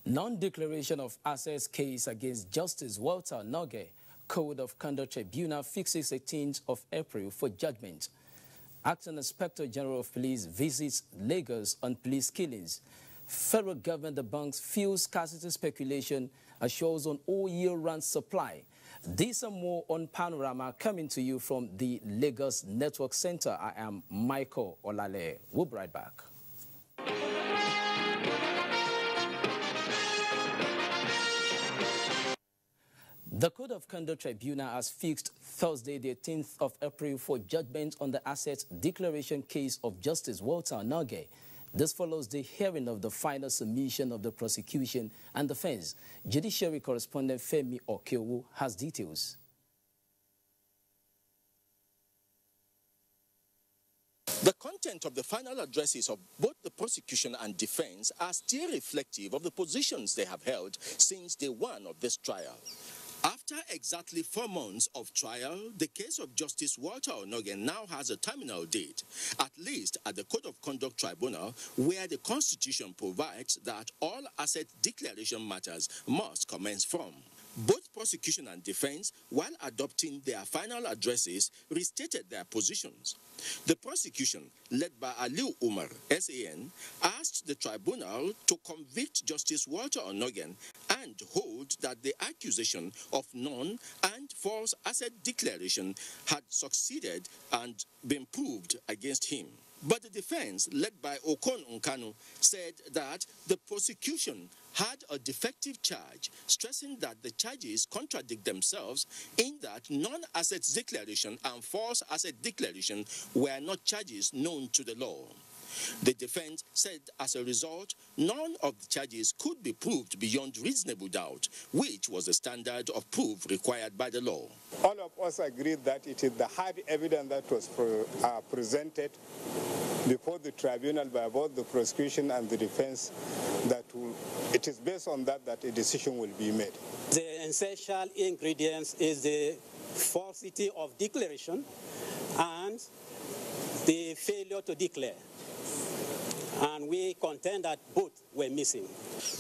Non-declaration of assets case against Justice Walter Noge, Code of Conduct Tribunal fixes 18th of April for judgment. Acting Inspector General of Police visits Lagos on police killings. Federal government debunks fuel scarcity speculation, assures on all year-round supply. These and more on Panorama coming to you from the Lagos Network Center. I am Michael Olale. We'll be right back. The Code of Conduct Tribunal has fixed Thursday, the 18th of April for judgment on the assets declaration case of Justice Walter Noge. This follows the hearing of the final submission of the prosecution and defense. Judiciary correspondent Femi Okeowo has details. The content of the final addresses of both the prosecution and defense are still reflective of the positions they have held since day one of this trial. After exactly 4 months of trial, the case of Justice Walter Noge now has a terminal date, at least at the Code of Conduct Tribunal, where the Constitution provides that all asset declaration matters must commence from. Both prosecution and defense, while adopting their final addresses, restated their positions. The prosecution, led by Aliu Umar, SAN, asked the tribunal to convict Justice Walter Noge and hold that the accusation of non- and false asset declaration had succeeded and been proved against him. But the defense, led by Okon Nkanu, said that the prosecution had a defective charge, stressing that the charges contradict themselves in that non-asset declaration and false asset declaration were not charges known to the law. The defense said as a result, none of the charges could be proved beyond reasonable doubt, which was the standard of proof required by the law. All of us agreed that it is the hard evidence that was presented before the tribunal by both the prosecution and the defense that it is based on that a decision will be made. The essential ingredients is the falsity of declaration and the failure to declare. And we contend that both were missing.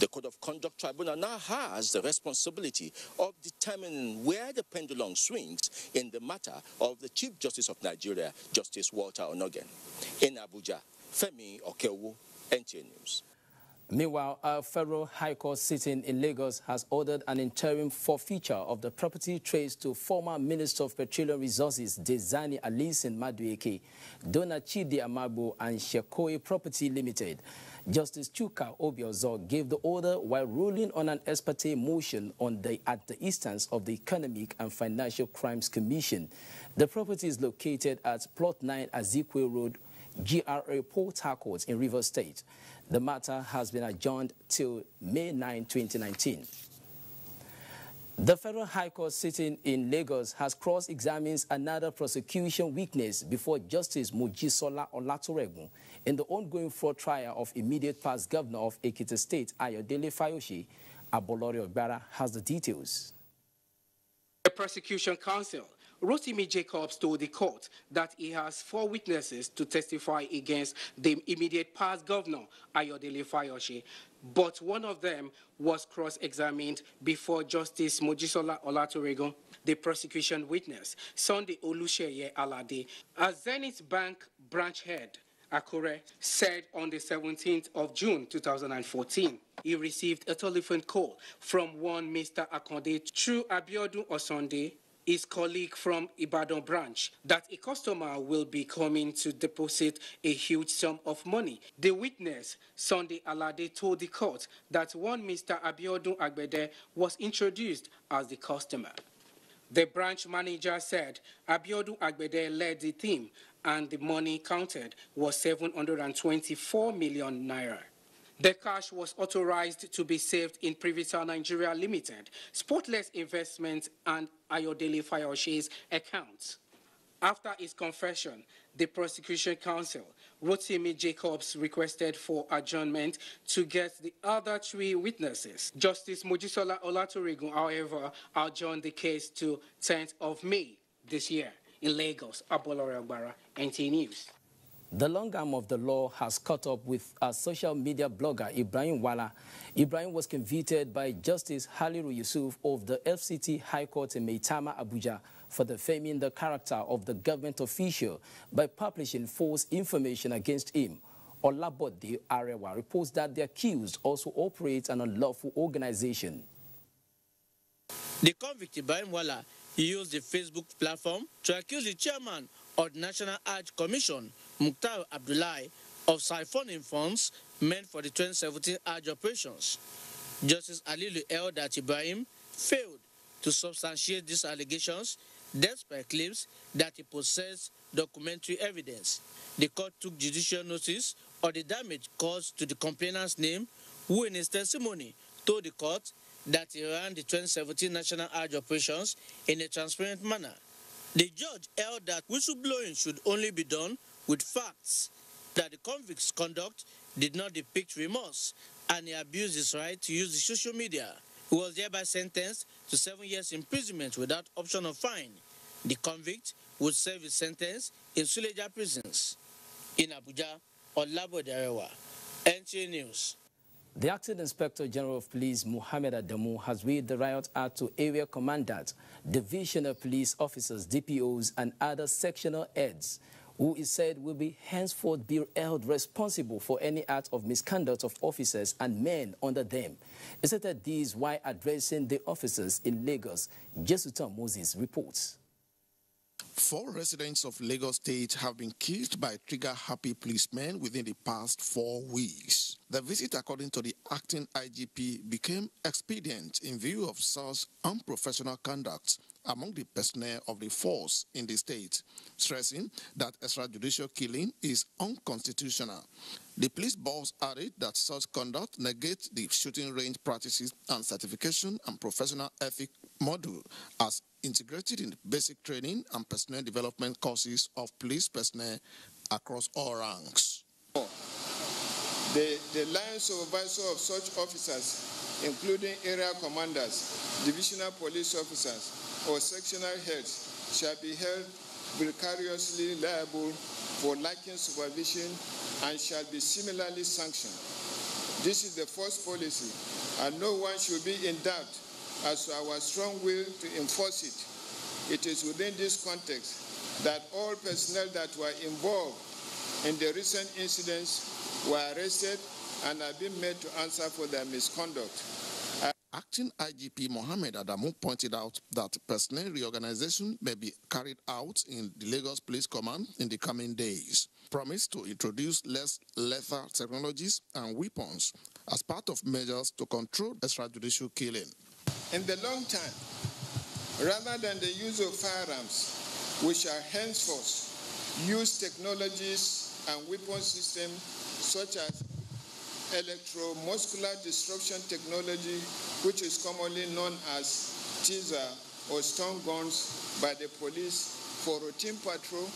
The Code of Conduct Tribunal now has the responsibility of determining where the pendulum swings in the matter of the Chief Justice of Nigeria, Justice Walter Noge. In Abuja, Femi Okeowo, NTA News. Meanwhile, a federal high court sitting in Lagos has ordered an interim forfeiture of the property traced to former Minister of Petroleum Resources Diezani Allyson Madueke, Donna Chidi Amagbo and Shekoe Property Limited. Justice Chuka Obiozor gave the order while ruling on an ex parte motion at the instance of the Economic and Financial Crimes Commission. The property is located at Plot 9 Azikwe Road, GRA Port Harcourt in Rivers State. The matter has been adjourned till May 9, 2019. The Federal High Court sitting in Lagos has cross-examined another prosecution witness before Justice Mojisola Olatoregun in the ongoing fraud trial of immediate past governor of Ekiti State, Ayodele Fayose. Abolore Ogbara has the details. The prosecution counsel, Rotimi Jacobs, told the court that he has 4 witnesses to testify against the immediate past governor, Ayodele Fayose, but one of them was cross-examined before Justice Mojisola Olatoregun. The prosecution witness, Sunday Olusheye Alade, a Zenith Bank branch head, Akure, said on the 17th of June 2014, he received a telephone call from one Mr. Akonde through Abiodun Osonde, his colleague from Ibadan branch, that a customer will be coming to deposit a huge sum of money. The witness, Sunday Alade, told the court that one Mr. Abiodun Agbede was introduced as the customer. The branch manager said Abiodun Agbede led the team and the money counted was 724 million naira. The cash was authorized to be saved in Privital Nigeria Limited, Spotless Investments and Ayodele Fayose's accounts. After his confession, the prosecution counsel, Rotimi Jacobs, requested for adjournment to get the other 3 witnesses. Justice Mojisola Olatoregun, however, adjourned the case to 10th of May this year in Lagos. Abolore Ogbara, NTA News. The long arm of the law has caught up with a social media blogger, Ibrahim Wala. Ibrahim was convicted by Justice Haliru Yusuf of the FCT High Court in Maitama, Abuja, for defaming the character of the government official by publishing false information against him. Olabode Arewa reports that the accused also operates an unlawful organization. The convict Ibrahim Wala used the Facebook platform to accuse the chairman of the National Hajj Commission, Mukhtar Abdullahi, of siphoning funds meant for the 2017 Hajj operations. Justice Alilu held that Ibrahim failed to substantiate these allegations despite claims that he possessed documentary evidence. The court took judicial notice of the damage caused to the complainant's name, who in his testimony told the court that he ran the 2017 National Hajj operations in a transparent manner. The judge held that whistleblowing should only be done with facts, that the convict's conduct did not depict remorse, and he abused his right to use the social media. He was thereby sentenced to 7 years imprisonment without option of fine. The convict would serve his sentence in Suleja prisons. In Abuja, Olabode Arewa, NTA News. The Acting Inspector General of Police, Mohammed Adamu, has read the riot act to area commandants, divisional police officers, DPOs, and other sectional heads, who is said will be henceforth be held responsible for any act of misconduct of officers and men under them. He said these while addressing the officers in Lagos. Jesutan Moses reports. 4 residents of Lagos State have been killed by trigger-happy policemen within the past 4 weeks. The visit, according to the acting IGP, became expedient in view of such unprofessional conduct among the personnel of the force in the state, stressing that extrajudicial killing is unconstitutional. The police boss added that such conduct negates the shooting range practices and certification and professional ethic module as integrated in the basic training and personnel development courses of police personnel across all ranks. The line supervisor of such officers, including area commanders, divisional police officers, or sectional heads, shall be held vicariously liable for lacking supervision and shall be similarly sanctioned. This is the first policy, and no one should be in doubt as to our strong will to enforce it. It is within this context that all personnel that were involved in the recent incidents were arrested and have been made to answer for their misconduct. Acting IGP Mohammed Adamu pointed out that personnel reorganization may be carried out in the Lagos Police Command in the coming days. Promised to introduce less lethal technologies and weapons as part of measures to control extrajudicial killing. In the long term, rather than the use of firearms, we shall henceforth use technologies and weapon systems such as electromuscular disruption technology, which is commonly known as teaser or stun guns by the police for routine patrol,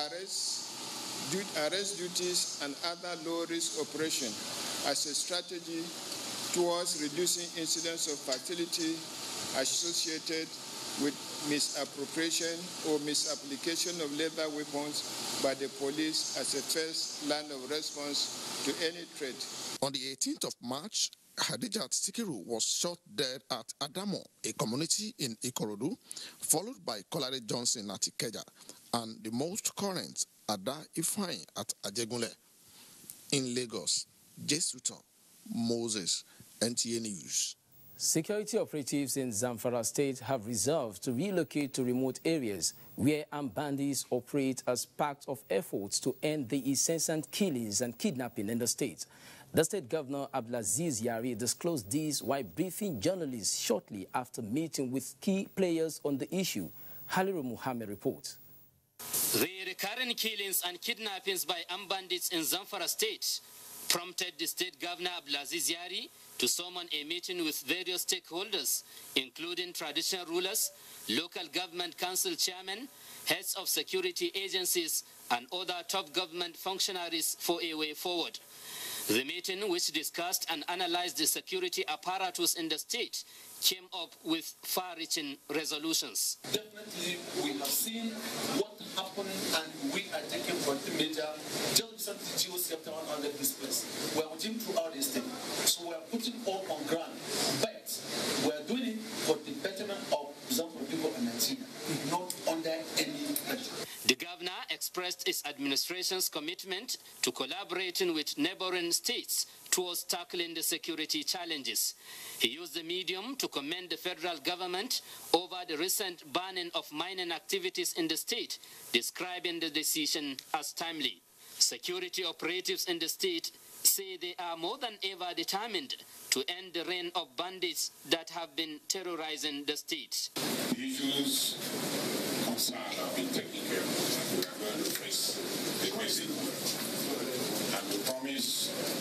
arrest duties, and other low-risk operations as a strategy towards reducing incidents of fatality associated with misappropriation or misapplication of lethal weapons by the police as a first line of response to any threat. On the 18th of March, Hadijat Sikiru was shot dead at Adamo, a community in Ikorodu, followed by Kolade Johnson at Ikeja, and the most current, Ada Ifeanyi at Ajegunle. In Lagos, Jesutan Moses, NTA News. Security operatives in Zamfara State have resolved to relocate to remote areas where armed bandits operate as part of efforts to end the incessant killings and kidnapping in the state. The state governor Abdulaziz Yari disclosed this while briefing journalists shortly after meeting with key players on the issue. Haliru Muhammad reports. The recurrent killings and kidnappings by armed bandits in Zamfara State prompted the state governor Abdulaziz Yari to summon a meeting with various stakeholders, including traditional rulers, local government council chairmen, heads of security agencies, and other top government functionaries for a way forward. The meeting, which discussed and analyzed the security apparatus in the state, came up with far-reaching resolutions. Definitely, we have seen what happen, and we are taking corrective measure. Just recently, GOC after 100 this place. We are watching throughout this thing. So we are putting all on ground. But we are doing it for the betterment of some people in Nigeria, not under any pressure. The governor expressed his administration's commitment to collaborating with neighboring states towards tackling the security challenges. He used the medium to commend the federal government over the recent banning of mining activities in the state, describing the decision as timely. Security operatives in the state say they are more than ever determined to end the reign of bandits that have been terrorizing the state. The issues concerned have been taken care of. We are going to face the basic, and we promise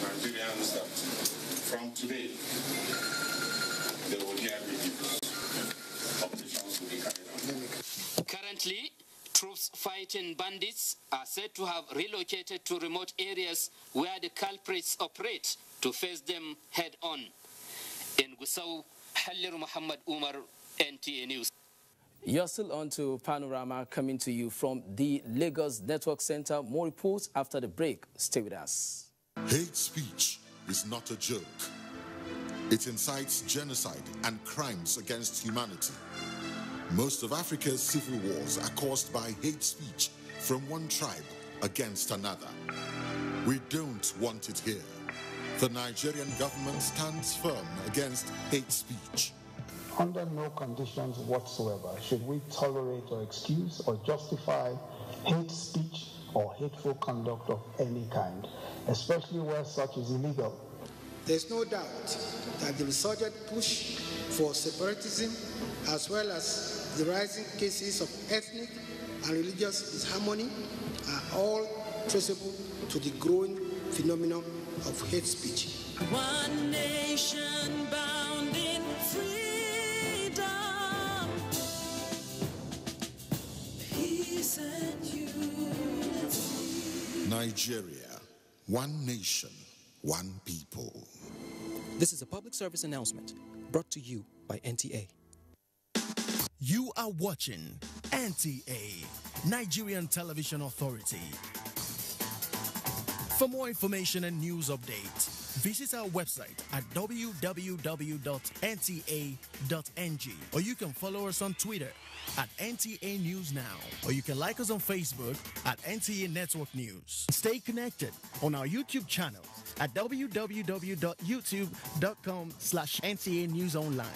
Nigerians that from today they will hear good news. Operations will be carried out. Currently, troops fighting bandits are said to have relocated to remote areas where the culprits operate to face them head-on. In Gusau, Halir Muhammad Umar, NTA News. You're still on to Panorama, coming to you from the Lagos Network Center. More reports after the break. Stay with us. Hate speech is not a joke. It incites genocide and crimes against humanity. Most of Africa's civil wars are caused by hate speech from one tribe against another. We don't want it here. The Nigerian government stands firm against hate speech. Under no conditions whatsoever should we tolerate or excuse or justify hate speech or hateful conduct of any kind, especially where such is illegal. There's no doubt that the resurgent push for separatism, as well as the rising cases of ethnic and religious disharmony, are all traceable to the growing phenomenon of hate speech. One nation bound in freedom, peace and unity. Nigeria, one nation, one people. This is a public service announcement brought to you by NTA. You are watching NTA, Nigerian Television Authority. For more information and news updates, visit our website at www.nta.ng, or you can follow us on Twitter at NTA News Now, or you can like us on Facebook at NTA Network News. Stay connected on our YouTube channel at www.youtube.com/NTA News Online.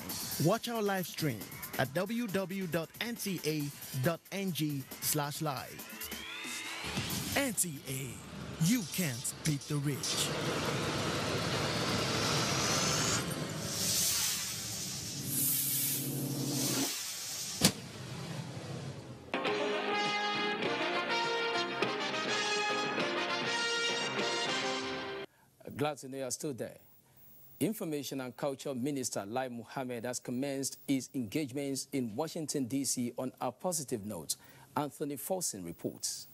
Watch our live stream at www.nta.ng/live. NTA, you can't beat the rich. Glad to know you're still there. Information and Culture Minister Lai Mohammed has commenced his engagements in Washington, D.C. on a positive note. Anthony Folsom reports.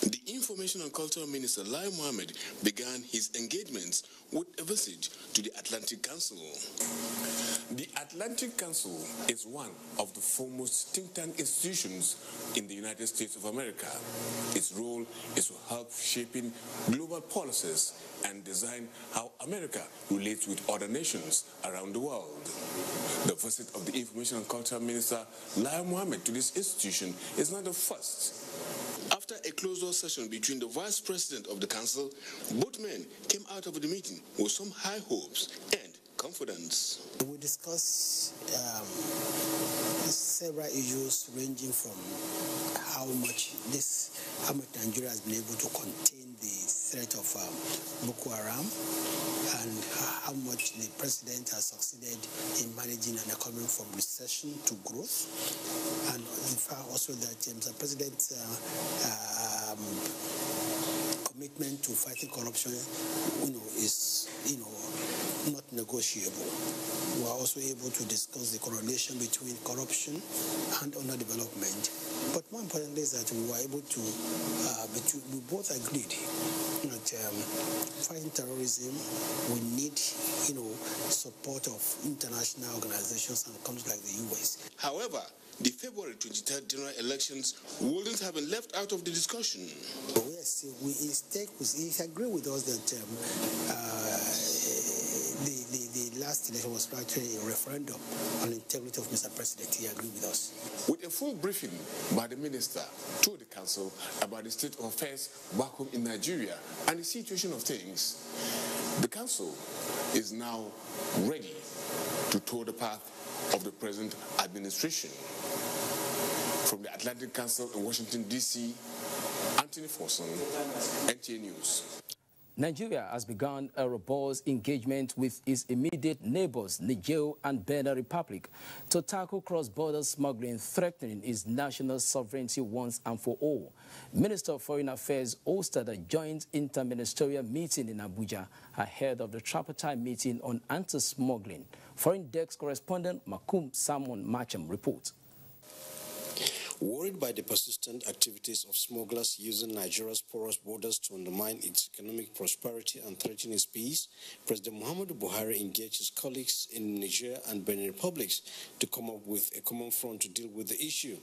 The Information and Culture Minister Lai Mohammed began his engagements with a visit to the Atlantic Council. The Atlantic Council is one of the foremost think tank institutions in the United States of America. Its role is to help shaping global policies and design how America relates with other nations around the world. The visit of the Information and Culture Minister Lai Mohammed to this institution is not the first. After a closed-door session between the Vice President of the Council, both men came out of the meeting with some high hopes and confidence. We discussed several issues ranging from how much Nigeria has been able to contain the threat of Boko Haram, and how much the president has succeeded in managing an economy from recession to growth, and in fact also that the president's commitment to fighting corruption, is not negotiable. We are also able to discuss the correlation between corruption and underdevelopment. But more importantly is that we were able to, we both agreed fighting terrorism, we need, support of international organizations and countries like the US. However, the February 23rd general elections wouldn't have been left out of the discussion. Yes, he agreed with us that the last election was actually a referendum on the integrity of Mr. President. He agreed with us. With a full briefing by the minister to the council about the state of affairs back home in Nigeria and the situation of things, the council is now ready to tour the path of the present administration. From the Atlantic Council in Washington, D.C., Anthony Forson, NTA News. Nigeria has begun a robust engagement with its immediate neighbors, Niger and Benin Republic, to tackle cross-border smuggling threatening its national sovereignty once and for all. Minister of Foreign Affairs hosted a joint interministerial meeting in Abuja ahead of the tripartite meeting on anti-smuggling. Foreign Desk correspondent Makum Salmon Macham reports. Worried by the persistent activities of smugglers using Nigeria's porous borders to undermine its economic prosperity and threaten its peace, President Muhammadu Buhari engaged his colleagues in Niger and Benin Republics to come up with a common front to deal with the issue.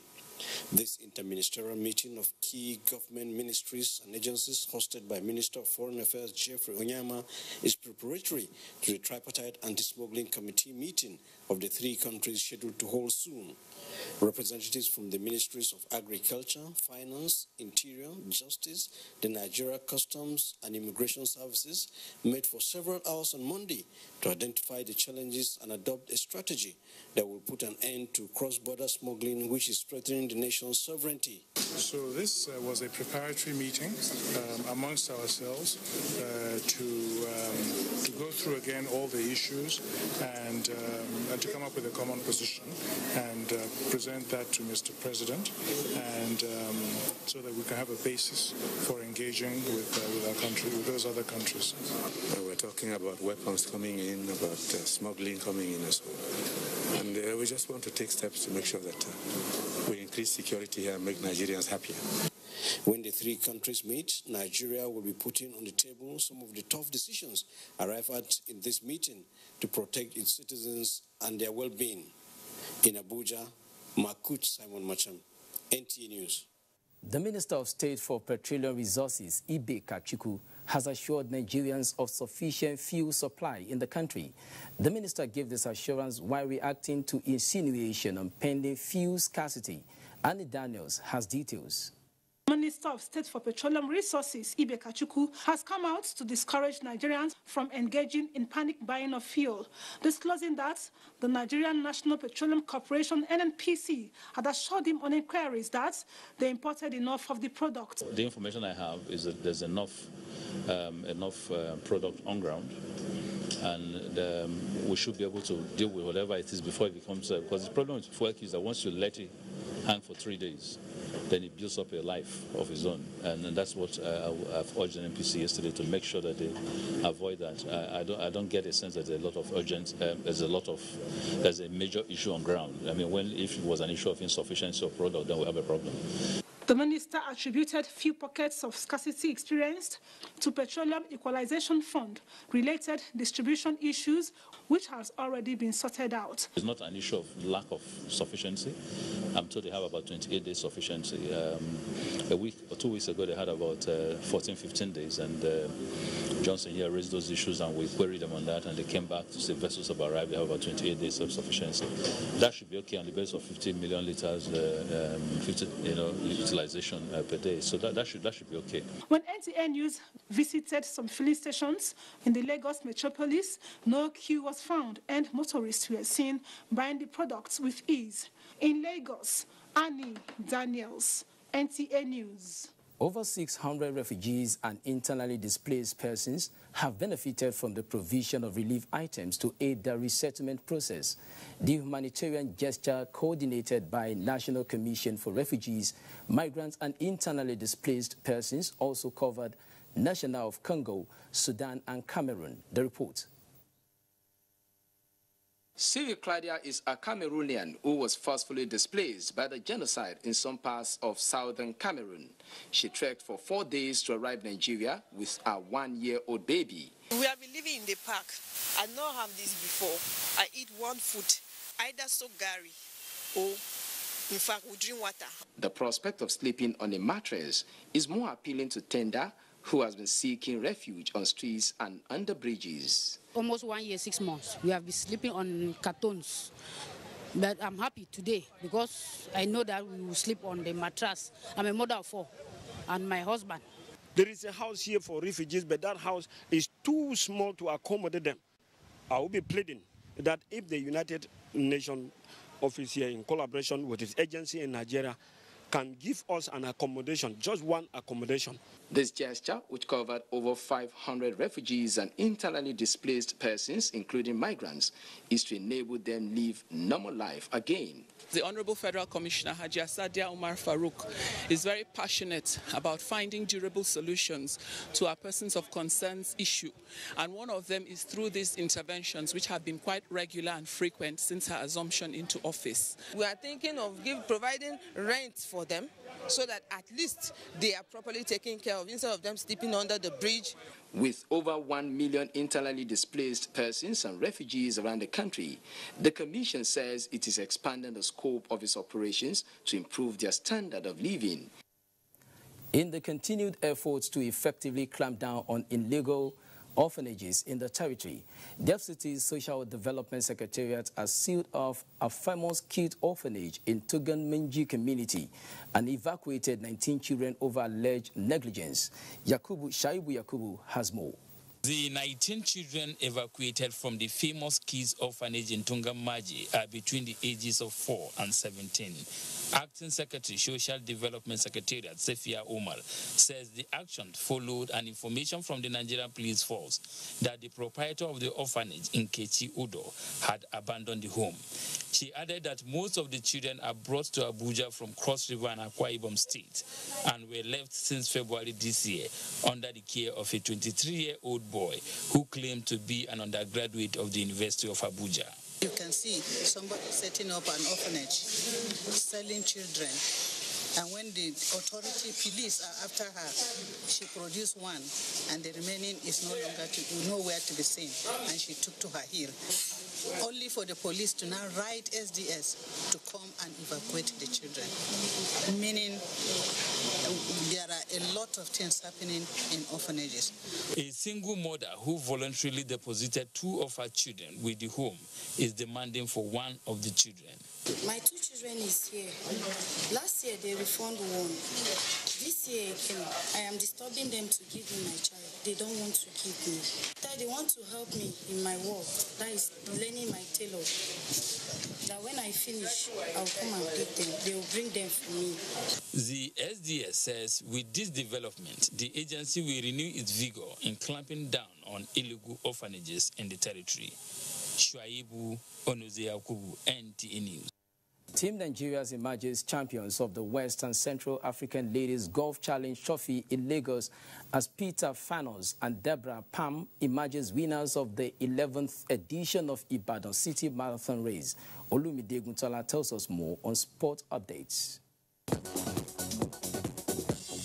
This interministerial meeting of key government ministries and agencies hosted by Minister of Foreign Affairs Jeffrey Onyama is preparatory to the tripartite anti-smuggling committee meeting of the three countries scheduled to hold soon. Representatives from the Ministries of Agriculture, Finance, Interior, Justice, the Nigeria Customs and Immigration Services met for several hours on Monday to identify the challenges and adopt a strategy that will put an end to cross-border smuggling, which is threatening the nation's sovereignty. So this was a preparatory meeting amongst ourselves to go through again all the issues and to come up with a common position and present that to Mr. President, and so that we can have a basis for engaging with our country, with those other countries. We're talking about weapons coming in, about smuggling coming in as well. And we just want to take steps to make sure that we increase security here and make Nigerians happier. When the three countries meet, Nigeria will be putting on the table some of the tough decisions arrived at in this meeting to protect its citizens and their well-being. In Abuja, Makut Simon Macham, NTA News. The Minister of State for Petroleum Resources, Ibe Kachuku, has assured Nigerians of sufficient fuel supply in the country. The minister gave this assurance while reacting to insinuation on pending fuel scarcity. Annie Daniels has details. Minister of State for Petroleum Resources, Ibe Kachuku, has come out to discourage Nigerians from engaging in panic buying of fuel, disclosing that the Nigerian National Petroleum Corporation, NNPC, had assured him on inquiries that they imported enough of the product. The information I have is that there's enough product on ground, and we should be able to deal with whatever it is before it becomes, because the problem with fuel is that once you let it hang for 3 days, then it builds up a life of its own. And that's what I've urged the NPC yesterday, to make sure that they avoid that. I don't get a sense that there's a lot of urgent, there's a major issue on ground. I mean, if it was an issue of insufficiency of product, then we have a problem. The minister attributed few pockets of scarcity experienced to Petroleum Equalization Fund related distribution issues, which has already been sorted out. It's not an issue of lack of sufficiency. I'm told they have about 28 days sufficiency. A week or 2 weeks ago, they had about 14, 15 days, and Johnson here raised those issues, and we queried them on that, and they came back to say vessels have arrived, they have about 28 days of sufficiency. That should be okay on the basis of 15 million liters, utilization per day. So that should be okay. When NTA News visited some filling stations in the Lagos metropolis, no queue was found, and motorists were seen buying the products with ease. In Lagos, Annie Daniels, NTA News. Over 600 refugees and internally displaced persons have benefited from the provision of relief items to aid their resettlement process. The humanitarian gesture, coordinated by National Commission for Refugees, Migrants and Internally Displaced Persons, also covered nationals of Congo, Sudan and Cameroon. The report. Sylvie Claudia is a Cameroonian who was forcefully displaced by the genocide in some parts of southern Cameroon. She trekked for 4 days to arrive in Nigeria with a 1-year-old baby. We have been living in the park. I not have this before. I eat one food, either soap gari or, in fact, we drink water. The prospect of sleeping on a mattress is more appealing to Tenda, who has been seeking refuge on streets and under bridges. Almost 1 year, 6 months. We have been sleeping on cartons. But I'm happy today because I know that we will sleep on the mattress. I'm a mother of 4 and my husband. There is a house here for refugees, but that house is too small to accommodate them. I will be pleading that if the United Nations office here, in collaboration with its agency in Nigeria, can give us an accommodation, just one accommodation. This gesture, which covered over 500 refugees and internally displaced persons, including migrants, is to enable them live normal life again. The Honorable Federal Commissioner, Haji Sadia Umar Farouk, is very passionate about finding durable solutions to our persons of concerns issue. And one of them is through these interventions, which have been quite regular and frequent since her assumption into office. We are thinking of providing rent for them so that at least they are properly taken care of instead of them sleeping under the bridge. With over 1 million internally displaced persons and refugees around the country, the Commission says it is expanding the scope of its operations to improve their standard of living. In the continued efforts to effectively clamp down on illegal orphanages in the territory, Delft City's Social Development Secretariat has sealed off a famous cute orphanage in Tugan Menji community and evacuated 19 children over alleged negligence. Shaibu Yakubu has more. The 19 children evacuated from the famous Kids Orphanage in Tungamaji are between the ages of 4 and 17. Acting Secretary, Social Development Secretariat, Sefia Omar, says the action followed an information from the Nigerian Police Force that the proprietor of the orphanage in Kechi Udo had abandoned the home. She added that most of the children are brought to Abuja from Cross River and Akwa Ibom State and were left since February this year under the care of a 23-year-old boy who claimed to be an undergraduate of the University of Abuja. You can see somebody setting up an orphanage, selling children. And when the authority, police are after her, she produced one, and the remaining is nowhere to be seen, and she took to her heel. Only for the police to now write SDS to come and evacuate the children. Meaning there are a lot of things happening in orphanages. A single mother who voluntarily deposited 2 of her children with the home is demanding for one of the children. My 2 children is here. Last year they reformed 1. This year again, I am disturbing them to give me my child. They don't want to give me. They want to help me in my work. That is learning my tailor. That when I finish, I'll come and get them. They will bring them for me. The SDS says with this development, the agency will renew its vigor in clamping down on illegal orphanages in the territory. Shuaibu Onuzeyakubu, NTA News. Team Nigeria emerges champions of the West and Central African Ladies Golf Challenge Trophy in Lagos as Peter Fanos and Deborah Pam emerges winners of the 11th edition of Ibadan City Marathon Race. Olumide Guntola tells us more on sport updates.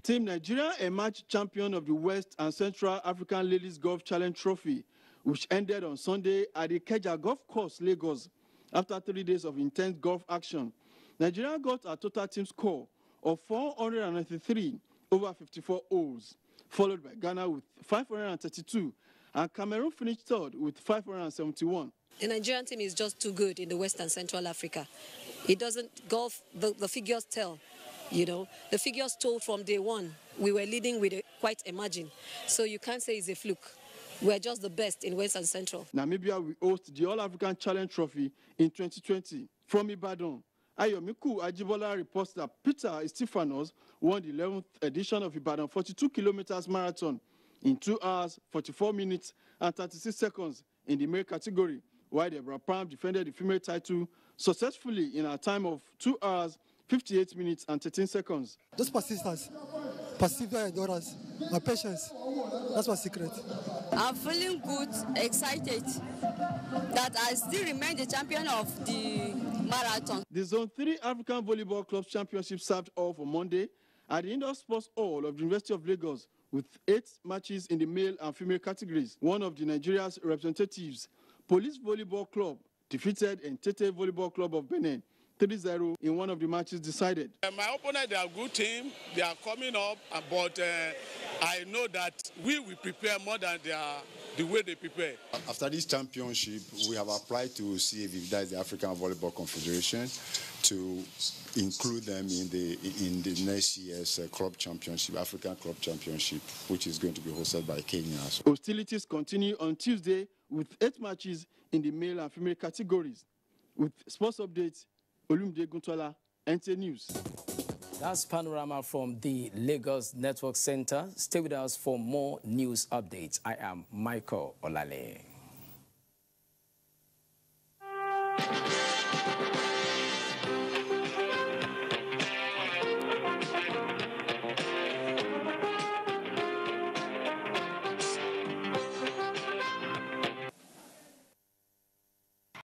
Team Nigeria emerged champion of the West and Central African Ladies Golf Challenge Trophy, which ended on Sunday at the Keja Golf Course, Lagos. After 3 days of intense golf action, Nigeria got a total team score of 493 over 54 holes, followed by Ghana with 532, and Cameroon finished third with 571. The Nigerian team is just too good in the West and Central Africa. It doesn't golf, the figures tell. You know, the figures told from day one. We were leading with quite a margin. So you can't say it's a fluke. We're just the best in West and Central. Namibia will host the All-African Challenge Trophy in 2020. From Ibadan, Ayomiku Ajibola reports that Peter Stephanos won the 11th edition of Ibadan 42 kilometers marathon in 2 hours, 44 minutes and 36 seconds in the male category, while Deborah Pam defended the female title successfully in a time of 2 hours, 58 minutes and 13 seconds. Just persistence, persevere endurance, and patience. That's my secret. I'm feeling good, excited. that I still remain the champion of the marathon. The Zone 3 African Volleyball Club Championship served off on Monday at the Indoor Sports Hall of the University of Lagos with 8 matches in the male and female categories. One of the Nigeria's representatives, Police Volleyball Club, defeated Entete Volleyball Club of Benin 3-0 in one of the matches decided. My opponent, they are a good team. They are coming up, but I know that we will prepare more than the way they prepare. After this championship, we have applied to CAV, that is the African Volleyball Confederation, to include them in the next year's club championship, African Club Championship, which is going to be hosted by Kenya. Hostilities continue on Tuesday with 8 matches in the male and female categories. With sports updates, Olumide Guntola, NTA News. That's Panorama from the Lagos Network Center. Stay with us for more news updates. I am Michael Olale.